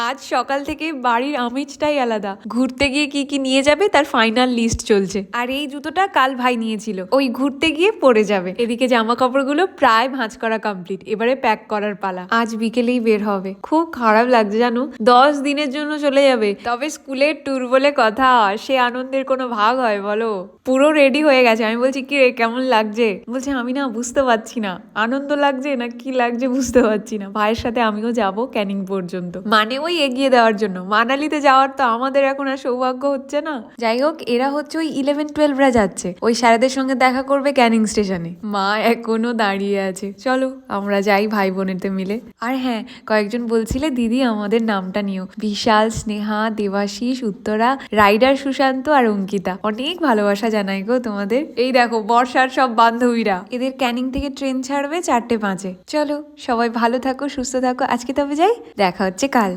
আজ সকাল থেকে বাড়ির আমেজটাই আলাদা। ঘুরতে গিয়ে কি কি নিয়ে যাবে তার ফাইনাল লিস্ট চলছে। আর এই জুতোটা কাল ভাই নিয়েছিল, ওই ঘুরতে গিয়ে পরে যাবে। এদিকে জামা কাপড়গুলো প্রায় ভাঁজ করা কমপ্লিট, এবারে প্যাক করার পালা। আজ বিকেলেই বের হবে। খুব খারাপ লাগছে জানো, 10 দিনের জন্য চলে যাবে। তবে স্কুলের ট্যুর বলে কথা, সে আনন্দের কোনো ভাগ হয় বলো? পুরো রেডি হয়ে গেছে। আমি বলছি কি রে, কেমন লাগছে? বলছে আমি না বুঝতে পারছি না আনন্দ লাগছে না কি লাগছে, বুঝতে পারছি না। ভাইয়ের সাথে আমিও যাব ক্যানিং পর্যন্ত, মানে ওই এগিয়ে দেওয়ার জন্য। মানালিতে যাওয়ার তো আমাদের এখন আর সৌভাগ্য হচ্ছে না। যাই হোক, এরা হচ্ছে ওই 11-12রা যাচ্ছে, ওই স্যারেদের সঙ্গে দেখা করবে ক্যানিং স্টেশনে। মা এখনো দাঁড়িয়ে আছে। চলো আমরা যাই ভাই বোনেতে মিলে। আর হ্যাঁ, কয়েকজন বলছিলে দিদি আমাদের নামটা নিও। বিশাল, স্নেহা, দেবাশিস, উত্তরা, রাইডার সুশান্ত আর অঙ্কিতা, অনেক ভালোবাসা জানাই গো তোমাদের। এই দেখো বর্ষার সব বান্ধবীরা। এদের ক্যানিং থেকে ট্রেন ছাড়বে 4:05-এ। চলো সবাই ভালো থাকো, সুস্থ থাকো। আজকে তবে যাই, দেখা হচ্ছে কাল।